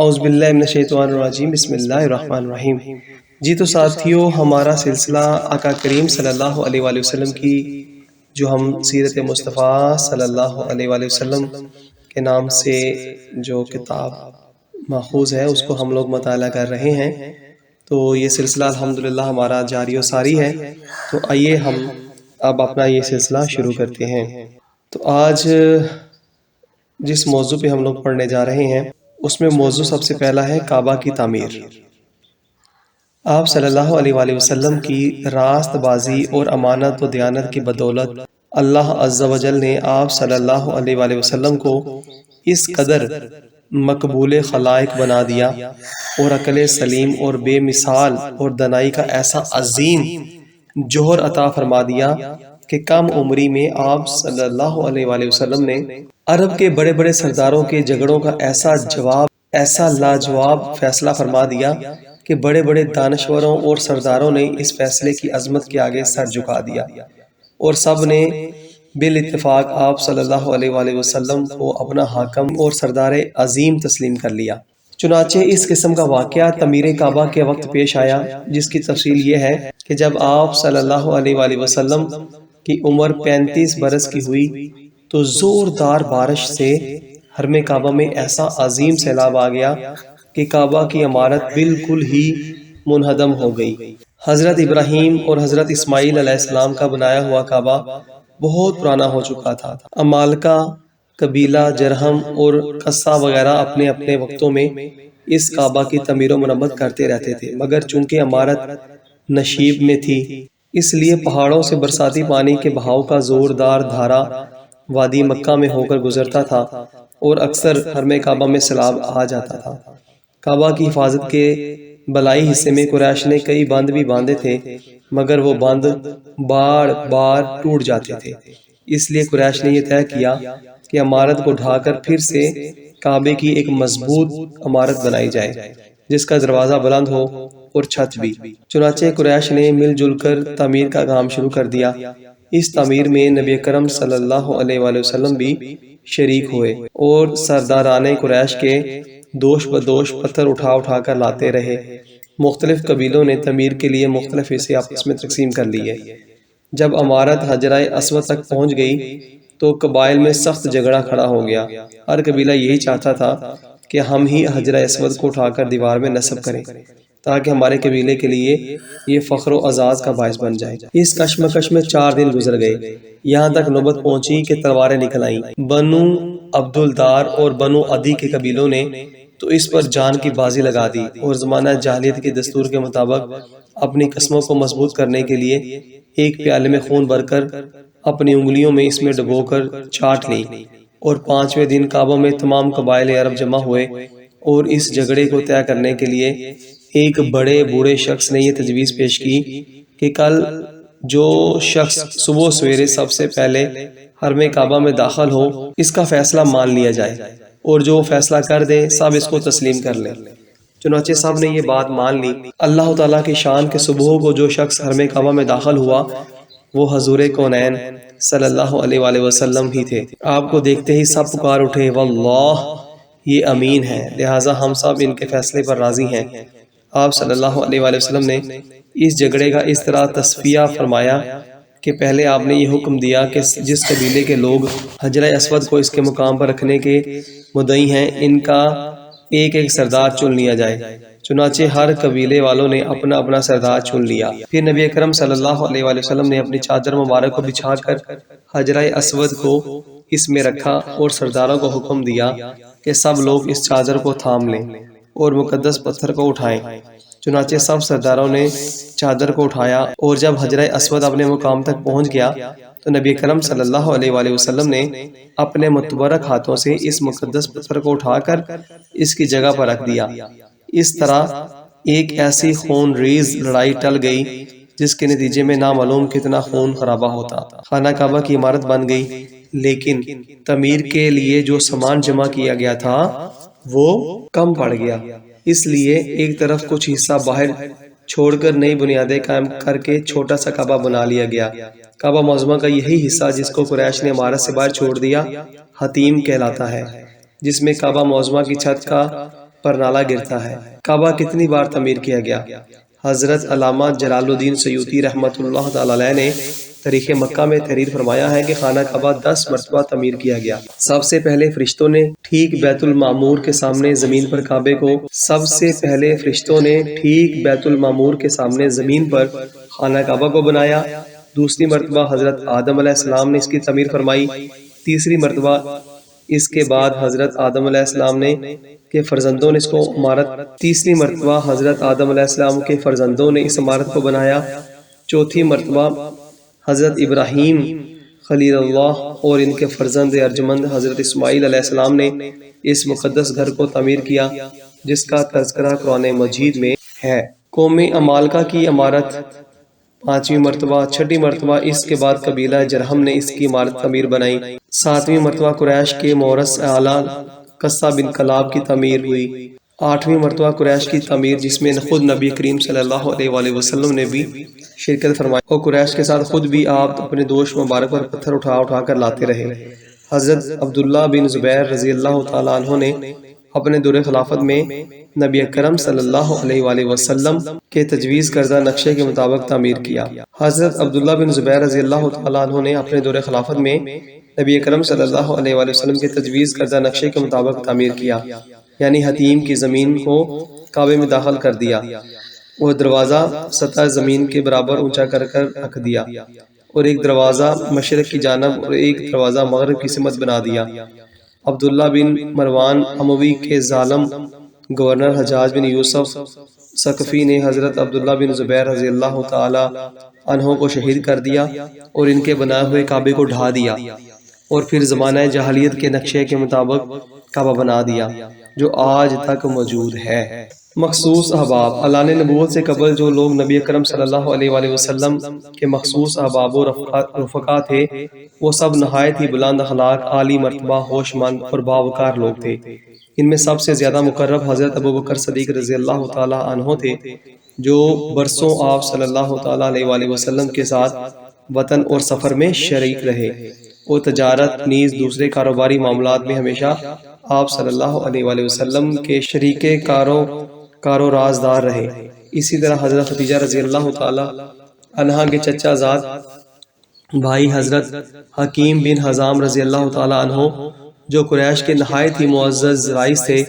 اعوذ باللہ من الشیطان الرجیم، بسم اللہ الرحمن الرحیم۔ جی تو ساتھیو، ہمارا سلسلہ آقا کریم صلی اللہ علیہ وآلہ وسلم کی جو ہم سیرت مصطفیٰ صلی اللہ علیہ وآلہ وسلم کے نام سے جو کتاب ماخوذ ہے اس کو ہم لوگ مطالعہ کر رہے ہیں، تو یہ سلسلہ الحمدللہ ہمارا جاری و ساری ہے۔ تو آئیے ہم اب اپنا یہ سلسلہ شروع کرتے ہیں۔ تو آج جس موضوع پہ ہم لوگ پڑھنے جا رہے ہیں اس میں موضوع سب سے پہلا ہے کعبہ کی تعمیر۔ آپ صلی اللہ علیہ وآلہ وسلم کی راست بازی اور امانت و دیانت کی بدولت اللہ عز و جل نے آپ صلی اللہ علیہ وآلہ وسلم کو اس قدر مقبول خلائق بنا دیا اور عقل سلیم اور بے مثال اور دانائی کا ایسا عظیم جوہر عطا فرما دیا کہ کم عمری میں آپ صلی اللہ علیہ وآلہ وسلم نے عرب کے بڑے بڑے سرداروں کے جھگڑوں کا ایسا لاجواب فیصلہ فرما دیا کہ بڑے بڑے دانشوروں اور سرداروں نے اس فیصلے کی عظمت کے آگے سر جھکا دیا اور سب نے بالاتفاق آپ صلی اللہ علیہ وآلہ وسلم کو اپنا حاکم اور سردار عظیم تسلیم کر لیا۔ چنانچہ اس قسم کا واقعہ تعمیر کعبہ کے وقت پیش آیا، جس کی تفصیل یہ ہے کہ جب آپ صلی اللہ علیہ وآلہ وسلم کی عمر 35 برس کی ہوئی تو زوردار بارش سے حرم کعبہ میں ایسا عظیم سیلاب آ گیا کہ کعبہ کی عمارت بالکل ہی منہدم ہو گئی۔ حضرت ابراہیم اور حضرت اسماعیل علیہ السلام کا بنایا ہوا کعبہ بہت پرانا ہو چکا تھا۔ عمالقہ قبیلہ جرہم اور قصہ وغیرہ اپنے اپنے وقتوں میں اس کعبہ کی تعمیر و مرمت کرتے رہتے تھے، مگر چونکہ عمارت نشیب میں تھی اس لیے پہاڑوں سے برساتی پانی کے بہاؤ کا زوردار دھارا وادی مکہ میں ہو کر گزرتا تھا اور اکثر حرم کعبہ میں سیلاب آ جاتا تھا۔ کعبہ کی حفاظت کے بلائی حصے میں قریش نے کئی بند بھی باندھے تھے، مگر وہ بند بار بار ٹوٹ جاتے تھے۔ اس لیے قریش نے یہ طے کیا کہ عمارت کو ڈھا کر پھر سے کعبے کی ایک مضبوط عمارت بنائی جائے جس کا دروازہ بلند ہو اور چھت بھی۔ چنانچہ قریش نے مل جل کر تعمیر کا کام شروع کر دیا۔ اس تعمیر میں نبی کرم صلی اللہ علیہ وآلہ وسلم بھی شریک ہوئے اور سرداران قریش کے دوش بدوش پتھر اٹھا اٹھا کر لاتے رہے۔ مختلف قبیلوں نے تعمیر کے لیے مختلف حصے آپس میں تقسیم کر لیے۔ جب عمارت حجرہ اسود تک پہنچ گئی تو قبائل میں سخت جھگڑا کھڑا ہو گیا۔ ہر قبیلہ یہی چاہتا تھا کہ ہم ہی حجرہ اسود کو اٹھا کر دیوار میں نصب کریں تاکہ ہمارے قبیلے کے لیے یہ فخر و اعزاز کا باعث بن جائے۔ اس کشمکش میں 4 دن گزر گئے، یہاں تک نوبت پہنچی کہ تلواریں نکل آئیں۔ بنو عبدالدار اور بنو عدی کے قبیلوں نے تو اس پر جان کی بازی لگا دی اور زمانہ جاہلیت کے دستور کے مطابق اپنی قسموں کو مضبوط کرنے کے لیے ایک پیالے میں خون بھر کر اپنی انگلیوں میں اس میں ڈبو کر چاٹ لی، اور 5ویں دن کعبہ میں تمام قبائل عرب جمع ہوئے اور اس جھگڑے کو طے کرنے کے لیے ایک بڑے بوڑھے شخص نے یہ تجویز پیش کی کہ کل جو شخص صبح سویرے سب سے پہلے حرم کعبہ میں داخل ہو اس کا فیصلہ مان لیا جائے، اور جو فیصلہ کر دے سب اس کو تسلیم کر لیں۔ چنانچہ سب نے یہ بات مان لی۔ اللہ تعالیٰ کی شان کے صبح کو جو شخص حرم کعبہ میں داخل ہوا وہ حضور کونین صلی اللہ علیہ وآلہ وسلم ہی تھے۔ آپ کو دیکھتے ہی سب پکار اٹھے، واللہ یہ امین ہے، لہٰذا ہم سب ان کے فیصلے پر راضی ہیں۔ آپ صلی اللہ علیہ وآلہ وسلم نے اس جھگڑے کا اس طرح تصفیہ فرمایا کہ پہلے آپ نے یہ حکم دیا کہ جس قبیلے کے لوگ حجرہ اسود کو اس کے مقام پر رکھنے کے مدعی ہیں ان کا ایک ایک سردار چن لیا جائے۔ چنانچہ ہر قبیلے والوں نے اپنا اپنا سردار چن لیا۔ پھر نبی اکرم صلی اللہ علیہ وآلہ وسلم نے اپنی چادر مبارک کو بچھا کر حجرہ اسود کو اس میں رکھا اور سرداروں کو حکم دیا کہ سب لوگ اس چادر کو تھام لیں اور مقدس پتھر کو اٹھائیں۔ چنانچہ سب سرداروں نے چادر کو اٹھایا اور جب حجرہ اسود اپنے مقام تک پہنچ گیا تو نبی کرم صلی اللہ علیہ وآلہ وسلم نے اپنے متبرک ہاتھوں سے اس مقدس پتھر کو اٹھا کر اس کی جگہ پر رکھ دیا۔ اس طرح ایک ایسی خون ریز لڑائی ٹل گئی جس کے نتیجے میں نامعلوم کتنا خون خرابہ ہوتا۔ خانہ کعبہ کی عمارت بن گئی، لیکن تعمیر کے لیے جو سامان جمع کیا گیا تھا وہ کم پڑ گیا، اس لیے ایک طرف کچھ حصہ باہر چھوڑ کر نئی بنیادیں قائم کر کے چھوٹا سا کعبہ بنا لیا گیا۔ کعبہ معظمہ کا یہی حصہ جس کو قریش نے عمارت سے باہر چھوڑ دیا حتیم کہلاتا ہے، جس میں کعبہ معظمہ کی چھت کا پر نالا گرتا ہے۔ کعبہ کتنی بار تعمیر کیا گیا؟ حضرت علامہ جلال الدین سیوطی رحمۃ اللہ تعالی علیہ نے تاریخ مکہ میں تحریر فرمایا ہے کہ خانہ کعبہ 10 مرتبہ تعمیر کیا گیا۔ سب سے پہلے فرشتوں نے ٹھیک بیت المعمور کے سامنے زمین پر کعبے کو خانہ کعبہ کو بنایا۔ دوسری مرتبہ حضرت آدم علیہ السلام نے اس کی تعمیر فرمائی۔ تیسری مرتبہ اس کے بعد حضرت آدم علیہ السلام کے فرزندوں نے اس کو تیسری مرتبہ حضرت آدم علیہ السلام کے فرزندوں نے اس عمارت کو بنایا۔ چوتھی مرتبہ حضرت ابراہیم خلیل اللہ اور ان کے فرزند ارجمند حضرت اسماعیل علیہ السلام نے اس مقدس گھر کو تعمیر کیا، جس کا تذکرہ قرآن مجید میں ہے۔ قوم عمالقہ کی عمارت 5ویں مرتبہ۔ 6ٹھی مرتبہ اس کے بعد قبیلہ جرہم نے اس کی عمارت تعمیر بنائی۔ 7ویں مرتبہ قریش کے مورث اعلیٰ قصہ بن کلاب کی تعمیر ہوئی۔ 8ویں مرتبہ قریش کی تعمیر، جس میں خود نبی کریم صلی اللہ علیہ وآلہ وسلم نے بھی شرکت فرمائی اور قریش کے ساتھ خود بھی آپ اپنے دوش مبارک پر پتھر اٹھا کر لاتے رہے۔ حضرت عبداللہ بن زبیر رضی اللہ تعالیٰ عنہ نے اپنے دور خلافت میں نبی اکرم صلی اللہ علیہ وآلہ وسلم کے تجویز کردہ نقشے کے مطابق تعمیر کیا۔ حضرت عبداللہ بن زبیر رضی اللہ تعالیٰ عنہ نے اپنے دور خلافت میں نبی اکرم صلی اللہ علیہ وآلہ وسلم کے تجویز کردہ نقشے کے مطابق تعمیر کیا، یعنی حتیم کی زمین کو کعبے میں داخل کر دیا، وہ دروازہ سطح زمین کے برابر اونچا کر رکھ دیا، اور ایک دروازہ مشرق کی جانب اور ایک دروازہ مغرب کی سمت بنا دیا۔ عبداللہ بن مروان اموی کے ظالم گورنر حجاج بن یوسف ثقفی نے حضرت عبداللہ بن زبیر رضی اللہ تعالی عنہ کو شہید کر دیا اور ان کے بنائے ہوئے کعبے کو ڈھا دیا، اور پھر زمانہ جاہلیت کے نقشے کے مطابق کعبہ بنا دیا، جو آج تک موجود ہے۔ مخصوص احباب۔ اعلان نبوت سے قبل جو لوگ نبی اکرم صلی اللہ علیہ وآلہ وسلم کے مخصوص احباب و رفقا تھے، وہ سب نہایت ہی بلند اخلاق، عالی مرتبہ، ہوش مند اور باوقار لوگ تھے۔ ان میں سب سے زیادہ مقرب حضرت ابوبکر صدیق رضی اللہ تعالی عنہ تھے، جو برسوں آپ صلی اللہ تعالی علیہ وآلہ وسلم کے ساتھ وطن اور سفر میں شریک رہے، اور تجارت نیز دوسرے کاروباری معاملات میں ہمیشہ آپ صلی اللہ علیہ وآلہ وسلم کے شریک کارو رازدار رہے۔ اسی طرح حضرت خدیجہ رضی اللہ تعالی عنہا کے چچا زاد بھائی حضرت حکیم بن حزام رضی اللہ تعالی عنہ، جو قریش کے نہایت ہی معزز رئیس تھے،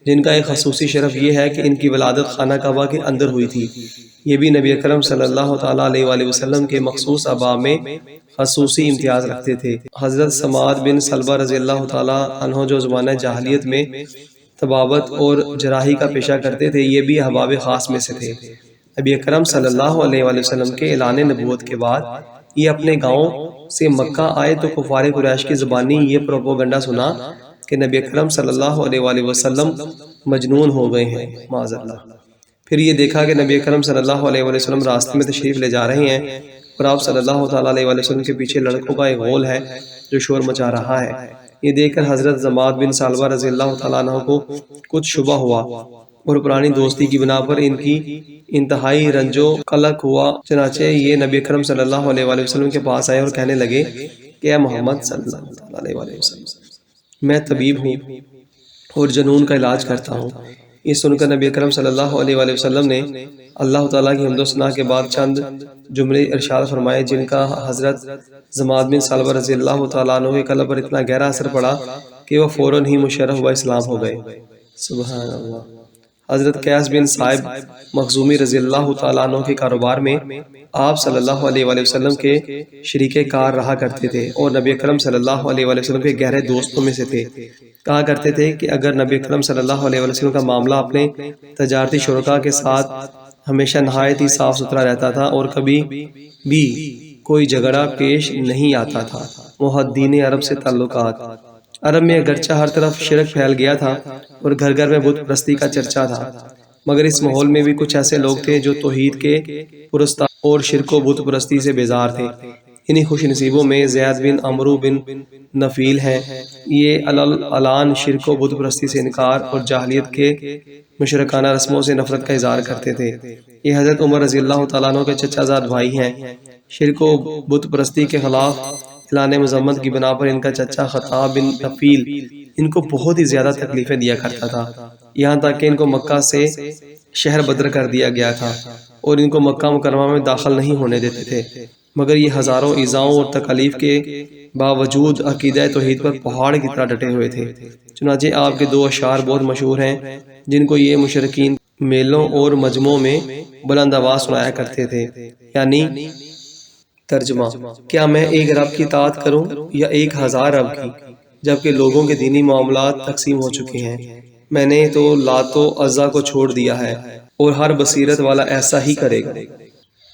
جن کا ایک خصوصی شرف یہ ہے کہ ان کی ولادت خانہ کعبہ کے اندر ہوئی تھی، یہ بھی نبی اکرم صلی اللہ تعالی علیہ وآلہ وسلم کے مخصوص احباب میں خصوصی امتیاز رکھتے تھے۔ حضرت سماد بن سلبہ رضی اللہ تعالی عنہ، جو زمانہ جاہلیت میں طبابت اور جراحی کا پیشہ کرتے تھے، یہ بھی احباب خاص میں سے تھے۔ نبی اکرم صلی اللہ علیہ وآلہ وسلم کے اعلان نبوت کے بعد یہ اپنے گاؤں سے مکہ آئے تو کفار قریش کی زبانی یہ پروپوگنڈا سنا کہ نبی اکرم صلی اللہ علیہ وآلہ وسلم مجنون ہو گئے ہیں، معاذ اللہ۔ پھر یہ دیکھا کہ نبی اکرم صلی اللہ علیہ وآلہ وسلم راستے میں تشریف لے جا رہے ہیں، اور آپ صلی اللہ تعالی علیہ وآلہ وسلم کے پیچھے لڑکوں کا ایک غول ہے جو شور مچا رہا ہے۔ یہ دیکھ کر حضرت زماد بن سالبہ رضی اللہ تعالیٰ عنہ کو کچھ شبہ ہوا، اور پرانی دوستی کی بنا پر ان کی انتہائی رنج و قلق ہوا۔ چنانچہ یہ نبی اکرم صلی اللہ علیہ وآلہ وسلم کے پاس آئے اور کہنے لگے کہ اے محمد صلی اللہ علیہ وآلہ وسلم، میں طبیب ہوں اور جنون کا علاج کرتا ہوں۔ یہ سن کر نبی اکرم صلی اللہ علیہ وآلہ وسلم نے اللہ تعالیٰ کی حمد و ثنا کے بعد چند جملے ارشاد فرمائے، جن کا حضرت زماد بن سالبہ رضی اللہ تعالیٰ عنہ کے قلب پر اتنا گہرا اثر پڑا کہ وہ فوراً ہی مشرف و اسلام ہو گئے۔ سبحان اللہ۔ حضرت قیس بن صائب مخزومی رضی اللہ تعالیٰ عنہ کے کاروبار میں آپ صلی اللہ علیہ وآلہ وسلم کے شریک کار رہا کرتے تھے، اور نبی اکرم صلی اللہ علیہ وآلہ وسلم کے گہرے دوستوں میں سے تھے۔ کہا کرتے تھے کہ اگر نبی اکرم صلی اللہ علیہ وآلہ وسلم کا معاملہ اپنے تجارتی شرکا کے ساتھ ہمیشہ نہایت ہی صاف ستھرا رہتا تھا اور کبھی بھی کوئی جھگڑا پیش نہیں آتا تھا۔ محدثین عرب سے تعلقات۔ عرب میں اگرچہ ہر طرف شرک پھیل گیا تھا اور گھر گھر میں بت پرستی کا چرچا تھا، مگر اس ماحول میں بھی کچھ ایسے لوگ تھے جو توحید کے پرستار اور شرک و بت پرستی سے بیزار تھے۔ انہی خوش نصیبوں میں زید بن عمرو بن نفیل ہیں۔ یہ علان شرک و بت پرستی سے انکار اور جاہلیت کے مشرکانہ رسموں سے نفرت کا اظہار کرتے تھے۔ یہ حضرت عمر رضی اللہ تعالیٰ عنہ کے چچا زاد بھائی ہیں۔ شرک و بت پرستی کے خلاف اعلان مذمت کی بنا پر ان کا چچا خطاب بن نفیل ان کو بہت ہی زیادہ تکلیفیں دیا کرتا تھا۔ یہاں تک کہ ان کو مکہ سے شہر بدر کر دیا گیا تھا اور ان کو مکہ مکرمہ میں داخل نہیں ہونے دیتے تھے، مگر یہ ہزاروں ایذاؤں اور تکالیف کے باوجود عقیدہ توحید پر پہاڑ کی طرح ڈٹے ہوئے تھے۔ چنانچہ آپ کے دو اشعار بہت مشہور ہیں جن کو یہ مشرکین میلوں اور مجمعوں میں بلند آواز سنایا کرتے تھے، یعنی ترجمہ: کیا میں ایک رب کی اطاعت کروں یا 1000 رب کی، جبکہ لوگوں کے دینی معاملات تقسیم ہو چکے ہیں؟ میں نے تو لات و عزا کو چھوڑ دیا ہے اور ہر بصیرت والا ایسا ہی کرے گا۔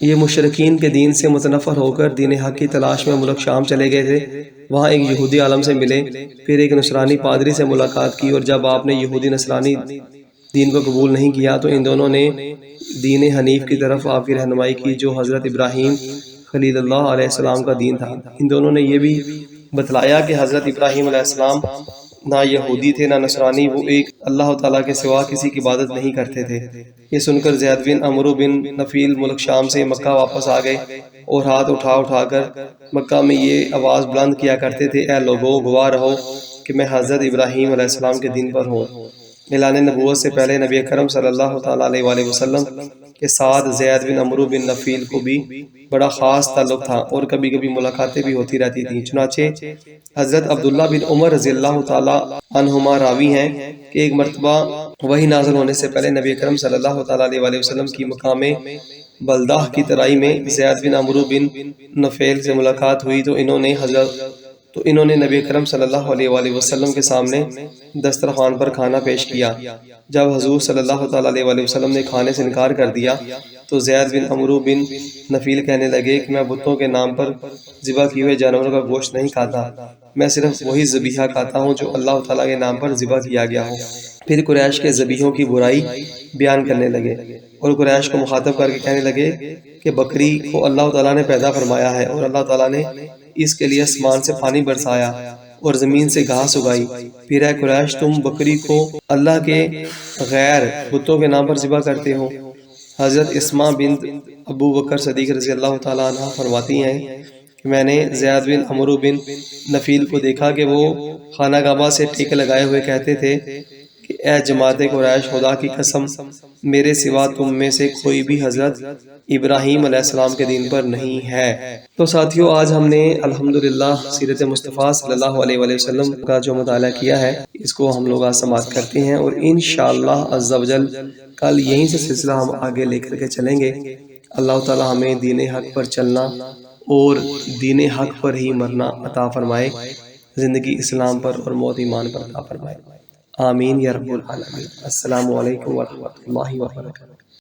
یہ مشرکین کے دین سے متنفر ہو کر دین حق کی تلاش میں ملک شام چلے گئے تھے۔ وہاں ایک یہودی عالم سے ملے، پھر ایک نصرانی پادری سے ملاقات کی، اور جب آپ نے یہودی نصرانی دین کو قبول نہیں کیا تو ان دونوں نے دین حنیف کی طرف آپ کی رہنمائی کی، جو حضرت ابراہیم خلیل اللہ علیہ السلام کا دین تھا۔ ان دونوں نے یہ بھی بتلایا کہ حضرت ابراہیم علیہ السلام نہ یہودی تھے نہ نصرانی، وہ ایک اللہ تعالیٰ کے سوا کسی کی عبادت نہیں کرتے تھے۔ یہ سن کر زید بن عمرو بن نفیل ملک شام سے مکہ واپس آ گئے اور ہاتھ اٹھا اٹھا کر مکہ میں یہ آواز بلند کیا کرتے تھے: اے لوگو، گواہ رہو کہ میں حضرت ابراہیم علیہ السلام کے دین پر ہوں۔ اعلان نبوت سے پہلے نبی اکرم صلی اللہ تعالیٰ علیہ وآلہ وسلم کے ساتھ زید بن عمرو بن نفیل کو بھی بڑا خاص تعلق تھا اور کبھی کبھی ملاقاتیں بھی ہوتی رہتی تھیں۔ چنانچہ حضرت عبداللہ بن عمر رضی اللہ تعالیٰ عنہما راوی ہیں کہ ایک مرتبہ وحی نازل ہونے سے پہلے نبی اکرم صلی اللہ تعالیٰ علیہ وآلہ وسلم کی مقام بلدہ کی ترائی میں زید بن عمرو بن نفیل سے ملاقات ہوئی تو انہوں نے نبی اکرم صلی اللہ علیہ وآلہ وسلم کے سامنے دسترخوان پر کھانا پیش کیا۔ جب حضور صلی اللہ تعالیٰ علیہ وآلہ وسلم نے کھانے سے انکار کر دیا تو زید بن عمرو بن نفیل کہنے لگے کہ میں بتوں کے نام پر ذبح کیے ہوئے جانوروں کا گوشت نہیں کھاتا، میں صرف وہی ذبیحہ کھاتا ہوں جو اللہ تعالیٰ کے نام پر ذبح کیا گیا ہو۔ پھر قریش کے ذبیحوں کی برائی بیان کرنے لگے اور قریش کو مخاطب کر کے کہنے لگے کہ بکری کو اللہ تعالیٰ نے پیدا فرمایا ہے اور اللہ تعالیٰ نے اس کے لیے آسمان سے پانی برسایا اور زمین سے گھاس اگائی، پھر اے قریش تم بکری کو اللہ کے غیر بتوں کے نام پر ذبح کرتے ہو۔ حضرت اسماء بنت ابو بکر صدیق رضی اللہ تعالیٰ عنہ فرماتی ہیں کہ میں نے زید بن عمرو بن نفیل کو دیکھا کہ وہ خانہ کعبہ سے ٹیک لگائے ہوئے کہتے تھے کہ اے جماعت قریش، خدا کی قسم میرے سوا تم میں سے کوئی بھی حضرت ابراہیم علیہ السلام کے دین پر نہیں ہے۔ تو ساتھیو، آج ہم نے الحمدللہ سیرت مصطفیٰ صلی اللہ علیہ وآلہ وسلم کا جو مطالعہ کیا ہے اس کو ہم لوگ آج سماعت کرتے ہیں، اور انشاءاللہ عز و جل کل یہیں سے سلسلہ ہم آگے لے کر کے چلیں گے۔ اللہ تعالی ہمیں دین حق پر چلنا اور دین حق پر ہی مرنا عطا فرمائے، زندگی اسلام پر اور موت ایمان پر عطا فرمائے، آمین یا رب العالمین۔ السلام علیکم ورحمۃ اللہ وبرکاتہ۔